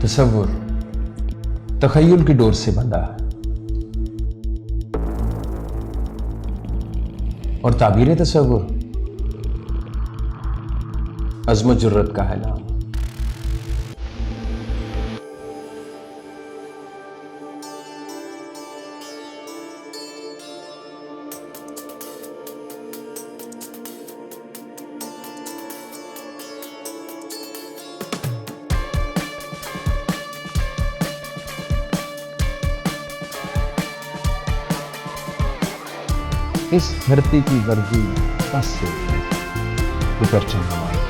तसव्वुर तखय्युल की डोर से बंधा है और ताबीर तसव्वुर अज़्म जुर्रत का है नाम। इस धरती की वर्दी बस से परचम हमारा।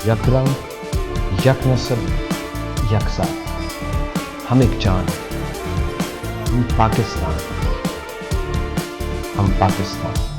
यक रंग, यक नस्ल, यकसा, हम एक जान, हम पाकिस्तान, हम पाकिस्तान।